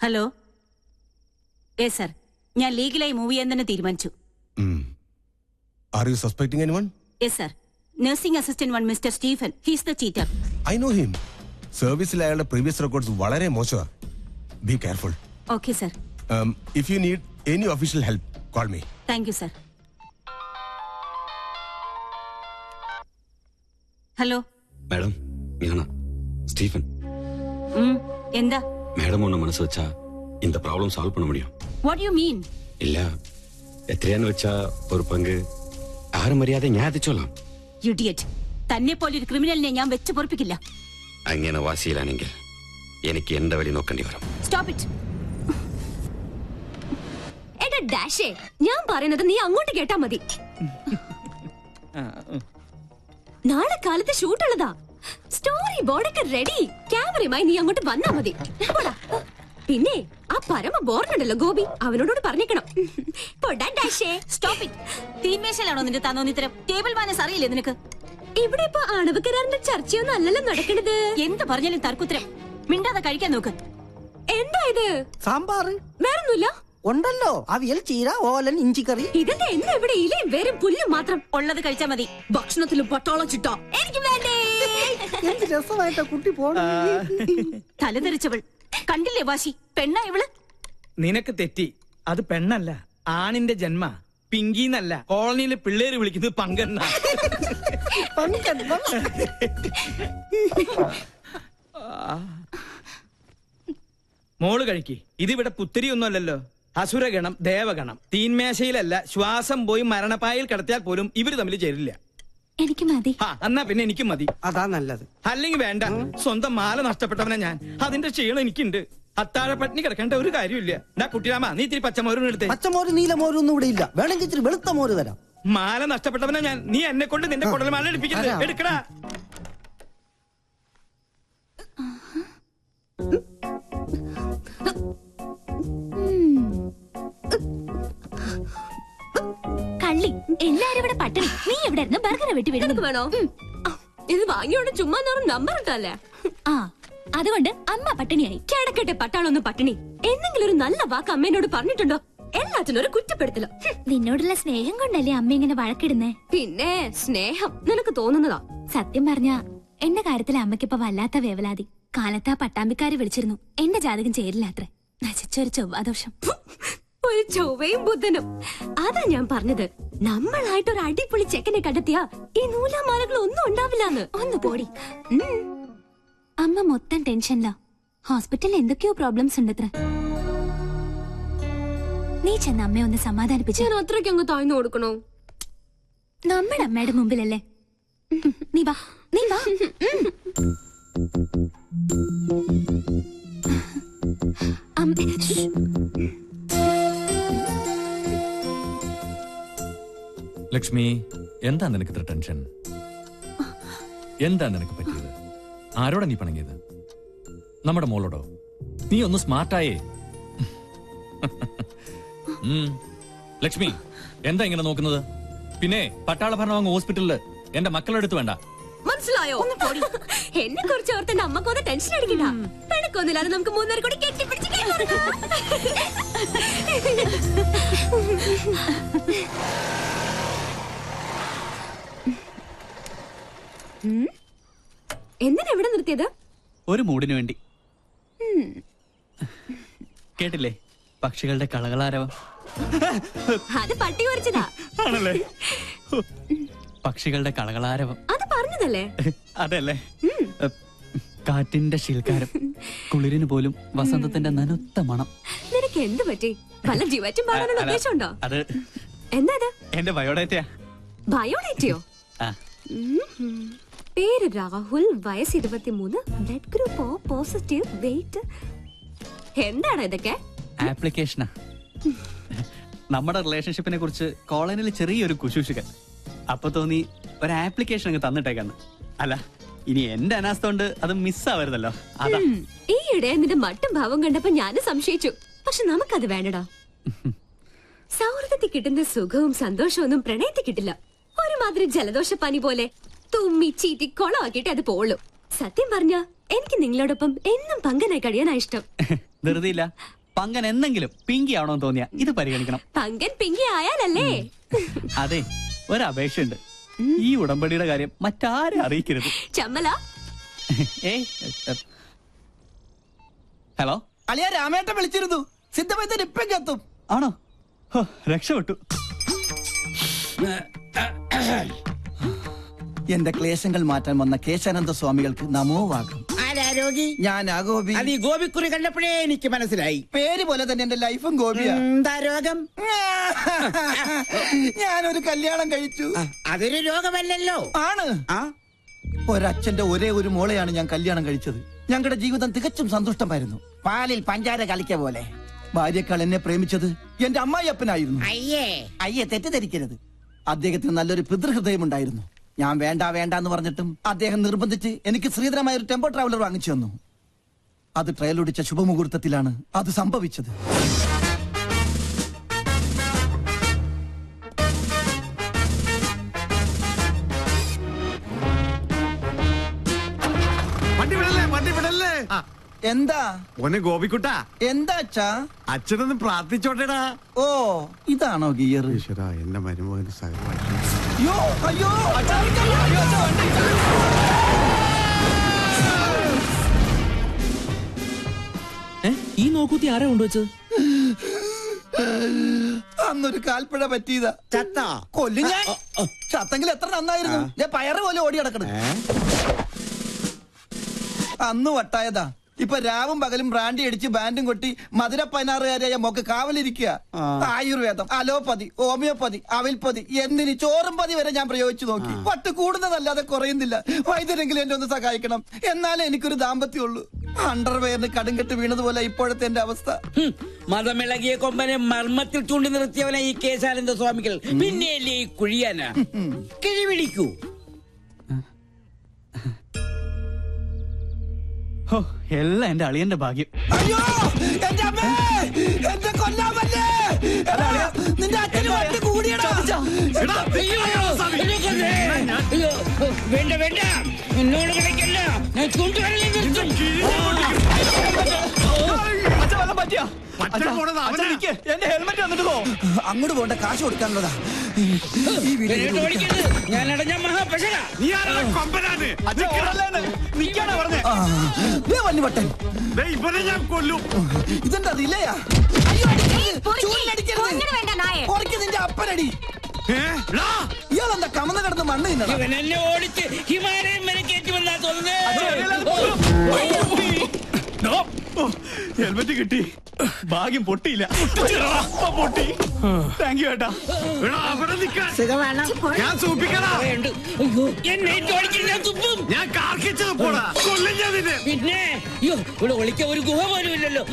Hello. Yes sir, ഞാൻ ലീഗലായി move ചെയ്യാൻ തന്നെ തീരുമാനിച്ചു. Are you suspecting anyone? Yes sir. Nursing assistant one Mr. Stephen. He's the cheater. I know him. സർവീസിൽ അയാളുടെ previous records വളരെ മോശമാണ്. Be careful. Okay sir. If you need any official help, call me. Thank you sir. Hello madam, ഞാനാ Stephen. എന്താ madam ஒன்று மனசு வச்சா இந்த ப்ராப்ளம் சால்வ் பண்ண முடியும். What you mean? இல்ல എത്രയാന്ന് വെച്ചാ ഒരു പങ്ക് ആരും അറിയാതെ ഞാൻ എത്തിച്ചോളാം. ഇഡിയറ്റ്. തന്നെ പോലൊരു ക്രിമിനലിനെ ഞാൻ വെച്ച് പൊറപ്പിക്കില്ല. അങ്ങനെ വാശിയിലാണെങ്കിൽ എനിക്ക് എന്റെ വഴി നോക്കേണ്ടി വരും. Stop it. എടാ ഡാഷേ, ഞാൻ പറയുന്നത് നീ അങ്ങോട്ട് കേട്ടാ മതി. നാളെ കാലത്ത് ഷൂട്ടുള്ളതാ. സ്റ്റോറി ബോർഡൊക്കെ റെഡി. ക്യാമറയുമായി നീ അങ്ങോട്ട് വന്നാ മതി. പിന്നെ ആ പരമ ബോർഡുണ്ടല്ലോ ഗോപി, അവനോട് പറഞ്ഞേക്കണം. തീന്മേശയിലാണോ നിന്റെ തന്നോന്നിത്തരം? ടേബിൾ മാനേഴ്സ് അറിയില്ലേ നിനക്ക്? ഇവിടെ ഇപ്പൊ ആണവ കരാറിന്റെ ചർച്ചയൊന്നും അല്ലല്ലോ നടക്കണത്. എന്ത് പറഞ്ഞാലും തർക്കുത്തരം. മിണ്ടാതെ കഴിക്കാൻ നോക്ക്. എന്താ ഇത്? സാമ്പാർ വേറൊന്നുമില്ല ഉണ്ടല്ലോ. അവിയൽ, ചീര, ഓലൻ, ഇഞ്ചിക്കറി. ഇതെന്താ എന്താ ഇവിടെ ഇലയും വേരും പുല്ലും മാത്രം? ഉള്ളത് കഴിച്ചാ മതി. ഭക്ഷണത്തിലും പട്ടാള ചിട്ട എനിക്ക് വേണ്ടേ. എന്ത് രസമായിട്ടാ കുട്ടി പോണ. തലതെറിച്ചവൾ കണ്ടില്ലേ വാശി? പെണ്ണാ ഇവള്. നിനക്ക് തെറ്റി. അത് പെണ്ണല്ല, ആണിന്റെ ജന്മ. പിങ്കിന്നല്ല, കോളനിയിലെ പിള്ളേര് വിളിക്കുന്നത് പങ്കെണ്ണ. മോള് കഴിക്ക്. ഇതിവിടെ പുത്തിരിയൊന്നും അല്ലല്ലോ. അസുരഗണം, ദേവഗണം. തീന്മേശയിലല്ല, ശ്വാസം പോയി മരണപ്പായിൽ കിടത്തിയാൽ പോലും ഇവര് തമ്മിൽ ചേരില്ല. എനിക്ക് മതി. എന്നാ പിന്നെ എനിക്കും മതി. അതാ നല്ലത്. അല്ലെങ്കിൽ വേണ്ട. സ്വന്തം മാല നഷ്ടപ്പെട്ടവനാ ഞാൻ. അതിന്റെ ക്ഷീണം എനിക്കുണ്ട്. അത്താഴ പട്ടിണി കിടക്കേണ്ട ഒരു കാര്യമില്ല. എന്നാ കുട്ടിരാമ, നീ ഇത്തിരി പച്ചമോരും എടുത്തേ. പച്ചമോര് നീലമോരും ഒന്നും ഇവിടെ ഇല്ല. വേണമെങ്കിൽ ഇത്തിരി വെളുത്ത മോര് തരാം. മാല നഷ്ടപ്പെട്ടവനാ ഞാൻ. നീ എന്നെ കൊണ്ട് നിന്റെ കുടൽമാല എടുപ്പിക്കുന്നത്. എടുക്കടാ. കള്ളി, എല്ലാരും ഇവിടെ പട്ടിണി. നീ എവിടെ ഇരുന്ന് ബർഗർ വെട്ടി വീടുന്നത് വേണോ? ഇത് വാങ്ങിയോണ്ട് ചുമ്മാ നമ്പർ ഇട്ടല്ലേ. ആ, അതുകൊണ്ട് അമ്മ പട്ടിണിയായി. കിടക്കട്ടെ പട്ടാളൊന്നും പട്ടിണി. എന്തെങ്കിലും ഒരു നല്ല വാക്ക് അമ്മേനോട് പറഞ്ഞിട്ടുണ്ടോ? എല്ലാത്തിനും ഒരു കുറ്റപ്പെടുത്തല. നിന്നോടുള്ള സ്നേഹം കൊണ്ടല്ലേ അമ്മ ഇങ്ങനെ വഴക്കിടുന്നേ? പിന്നെ സ്നേഹം നിനക്ക് തോന്നുന്നതാ. സത്യം പറഞ്ഞ എന്റെ കാര്യത്തിൽ അമ്മയ്ക്കിപ്പോ വല്ലാത്ത വേവലാതി. കാലത്താ പട്ടാമ്പിക്കാര് വിളിച്ചിരുന്നു. എന്റെ ജാതകം ചേരില്ലാത്രേ. നശിച്ചൊരു ചൊവ്വാദോഷം. ഒരു ചൊവ്വയും ബുധനും. അതാ ഞാൻ പറഞ്ഞത്, നമ്മളായിട്ട് ഒരു അടിപൊളി ചെക്കനെ കണ്ടെത്തിയാ ഈ നൂലാമാലകൾ ഒന്നും ഉണ്ടാവില്ലാന്ന്. ഒന്ന് പോടി. അമ്മ മൊത്തം ടെൻഷനിലാ. ഹോസ്പിറ്റലിൽ എന്തൊക്കെയോ പ്രോബ്ലംസ് ഉണ്ടത്ര. നീ ചെന്ന് അമ്മയെ ഒന്ന് സമാധാനിപ്പിച്ചു. ഞാൻ അത്രയ്ക്ക് അങ്ങ് താഴ്ന്നു കൊടുക്കണോ? നമ്മുടെ അമ്മയുടെ മുമ്പിലല്ലേ. നീ വാ, നീ വാ. ലക്ഷ്മി, എന്താ നിനക്ക് ഇത്ര ടെൻഷൻ? എന്താ നിനക്ക് പറ്റിയത്? ആരോടാ നീ പണങ്ങിയത്? നമ്മുടെ മോളോടോ? നീ ഒന്ന് സ്മാർട്ടായേ. ലക്ഷ്മി, എന്താ ഇങ്ങനെ നോക്കുന്നത്? പിന്നെ പട്ടാള ഭരണം ഹോസ്പിറ്റലില് എന്റെ മക്കളുടെ അടുത്ത് വേണ്ട. മനസ്സിലായോ? എന്നെ കുറിച്ച് ഓർത്ത് നമ്മക്കൊന്ന് ടെൻഷൻ അടിക്കണ്ട. പെണക്കൊന്നുമില്ലാതെ നമുക്ക് മൂന്നുപേർ കൂടി കെട്ടിപ്പിടിച്ച് എന്തിനാ എവിടെ നിർത്തിയത്? ഒരു മൂടിന് വേണ്ടി. കേട്ടില്ലേ പക്ഷികളുടെ കളകളാരവം? അത് പട്ടി കുറിച്ചതാ. ആണല്ലേ? പക്ഷികളുടെ കളകളാരവം അത് പറഞ്ഞതല്ലേ? അതല്ലേ? കാറ്റിന്റെ ശീൽക്കാരം, കുളിരിന് പോലും വസന്തത്തിന്റെ നനുത്ത മണം. നിനക്ക് എന്ത് പറ്റി? പല ജീവറ്റും പാടാനുള്ള ഉദ്ദേശമുണ്ടോ? അത് എന്താ എന്റെ ബയോഡേറ്റയാ. ബയോഡേറ്റയോ? പേര് രാഹുൽ, വയസ്സ് 23, blood group O positive, weight. എന്താണ് ഇതൊക്കെ? ആപ്ലിക്കേഷനാ. നമ്മുടെ റിലേഷൻഷിപ്പിനെ കുറിച്ച് കോളനിയിൽ ചെറിയൊരു കുശൂഷുകൻ. അപ്പൊ തോന്നി ഒരു ആപ്ലിക്കേഷൻ അങ്ങ് തന്നിട്ടേക്കാന്ന്. അല്ല, ഇനി എന്റെ അനാസ്ഥ കൊണ്ട് അത് മിസ്സാവരുതല്ലോ. അതാ. ഈയിടെ നിന്റെ മട്ടും ഭാവം കണ്ടപ്പോ ഞാനും സംശയിച്ചു. പക്ഷെ നമുക്കത് വേണ്ടടാ. സൗഹൃദത്തിൽ കിട്ടുന്ന സുഖവും സന്തോഷവും ഒന്നും പ്രണയത്തിൽ കിട്ടില്ല. ഒരുമാതിരി ജലദോഷ പനി പോലെ തുമ്മി ചീറ്റി കൊളമാക്കിയിട്ട് അത് പോളൂ. സത്യം പറഞ്ഞ എനിക്ക് നിങ്ങളോടൊപ്പം എന്നും പങ്കനായി കഴിയാനാ ഇഷ്ടം. ധൃതിയില്ല. പങ്കൻ എന്തെങ്കിലും പിങ്കി ആവണമെന്ന് തോന്നിയാ ഇത് പരിഗണിക്കണം. പങ്കൻ പിങ്കി ആയാലല്ലേ? അതെ, ഒരപേക്ഷയുണ്ട്. ഈ ഉടമ്പടിയുടെ കാര്യം മറ്റാരെ അറിയിക്കരുത്. ചമ്മല. ഹലോ, അളിയ രാമേട്ടൻ വിളിച്ചിരുന്നു. സിദ്ധമൈതൻ ഇപ്പം എത്തും. ആണോ? ഹോ, രക്ഷപ്പെട്ടു. എന്റെ ക്ലേശങ്ങൾ മാറ്റാൻ വന്ന കേശാനന്ദ സ്വാമികൾക്ക് നമോവാകം. ആരോഗി? ഞാൻ ഗോപി. അത് ഈ ഗോപിക്കുറി കണ്ടപ്പോഴേ എനിക്ക് മനസ്സിലായി. പേര് പോലെ തന്നെ എന്റെ ലൈഫും ഗോപിയാ. എന്താ രോഗം? ഞാനൊരു കല്യാണം കഴിച്ചു. അതൊരു രോഗമല്ലല്ലോ. ആണ്. ഒരച്ഛന്റെ ഒരേ ഒരു മോളെയാണ് ഞാൻ കല്യാണം കഴിച്ചത്. ഞങ്ങളുടെ ജീവിതം തികച്ചും സന്തുഷ്ടമായിരുന്നു. പാലിൽ പഞ്ചാര കളിക്ക പോലെ. ഭാര്യക്കാൾ എന്നെ പ്രേമിച്ചത് എന്റെ അമ്മായിയപ്പനായിരുന്നു. അയ്യേ തെറ്റിദ്ധരിക്കരുത്. അദ്ദേഹത്തിന് നല്ലൊരു പിതൃഹൃദയമുണ്ടായിരുന്നു. ഞാൻ വേണ്ട വേണ്ട എന്ന് പറഞ്ഞിട്ടും അദ്ദേഹം നിർബന്ധിച്ച് എനിക്ക് ശ്രീധരമായ ഒരു ടെമ്പോ ട്രാവലർ വാങ്ങിച്ചു തന്നു. അത് ട്രയലൊടിച്ച ശുഭമുഹൂർത്തത്തിലാണ് അത് സംഭവിച്ചത്. എന്താ ഗോപിക്കുട്ട? എന്താ അച്ഛാ? അച്ഛനൊന്ന് പ്രാർത്ഥിച്ചോട്ടേടാ. ഓ, ഇതാണോ ഗിയർ? എന്റെ മരുമകന് സഹമായി. അയ്യോ അയ്യോ, ഈ നോക്കൂത്തി ആരാ കൊണ്ടുവച്ചത്? അന്നൊരു കാൽപ്പഴ പറ്റിയതാ. ചത്താ? കൊല്ലും ഞാൻ. ചത്തെങ്കിൽ എത്ര നന്നായിരുന്നു. ഞാൻ പയറ് പോലെ ഓടി കിടക്കണം. അന്ന് വട്ടായതാ. ഇപ്പൊ രാവും പകലും ബ്രാൻഡി അടിച്ച് ബാൻഡും കൊട്ടി മധുര 16-കാരിയായ മോക്ക് കാവലിരിക്കുക. ആയുർവേദം, അലോപ്പതി, ഹോമിയോപ്പതി, അവിൽപ്പതി എന്തിന് ചോറും പതി വരെ ഞാൻ പ്രയോഗിച്ചു നോക്കി. പട്ട് കൂടുന്നതല്ലാതെ കുറയുന്നില്ല. വൈദ്യരെങ്കിലും എന്നെ ഒന്ന് സഹായിക്കണം. എന്നാലേ എനിക്കൊരു ദാമ്പത്യമുള്ളൂ. അണ്ടർവെയറിന് കടുങ്കെട്ട് വീണതുപോലെ ഇപ്പോഴത്തെ എന്റെ അവസ്ഥ. മതമിളകിയ കൊമ്പനെ മർമ്മത്തിൽ ചൂണ്ടി നിർത്തിയവനെ ഈ കേശാനന്ദ സ്വാമികൾ. പിന്നെയല്ലേ ഈ കുഴിയാന കിഴിപിടിക്കൂ. എല്ലാം എന്റെ അളിയന്റെ ഭാഗ്യം. അയ്യോ എന്റെ അമ്മേ, എന്റെ കൊല്ലാമല്ലേ. നിന്റെ അച്ഛന് വണ്ടി കൂടിയടാ. വേണ്ട വേണ്ട, എന്നോട് കളിക്കല്ല. ഞാൻ ചൂണ്ടുവരലേ നിർത്തും. എന്റെ ഹെൽമെറ്റ് വന്നിട്ട് പോ. അങ്ങോട്ട് പോണ്ട, കാശ് കൊടുക്കാനുള്ളതാ. ഈ വീട്ടിൽ ഞാൻ അടഞ്ഞ മഹാപശക. വല്ലുവട്ടൻ ഞാൻ കൊല്ലും. ഇതെന്താ റിലയാ? നിന്റെ അപ്പനടി. ഇയാളെന്താ കമന്ന് കിടന്ന് മണ്ണ് തിന്നണം. ഇവൻ എന്നെ ഓടിച്ച് ഹിമാലയം വരെ കയറ്റി വന്നാ തോന്നുന്നേ. ഹെൽമെറ്റ് കിട്ടി. ഭാഗ്യം പൊട്ടിയില്ല. പൊട്ടി. താങ്ക് യു ഏട്ടാ. ഞാൻ സൂപ്പിക്കടാ. എന്നെ ഓടിച്ചിട്ട് ഞാൻ തുപ്പും. ഞാൻ കാർക്കിച്ചത് പോടാ. കൊല്ലും ഞാൻ നിന്നെ. പിന്നെ ഇവിടെ ഒളിക്കാൻ ഒരു ഗുഹ പോലും ഇല്ലല്ലോ.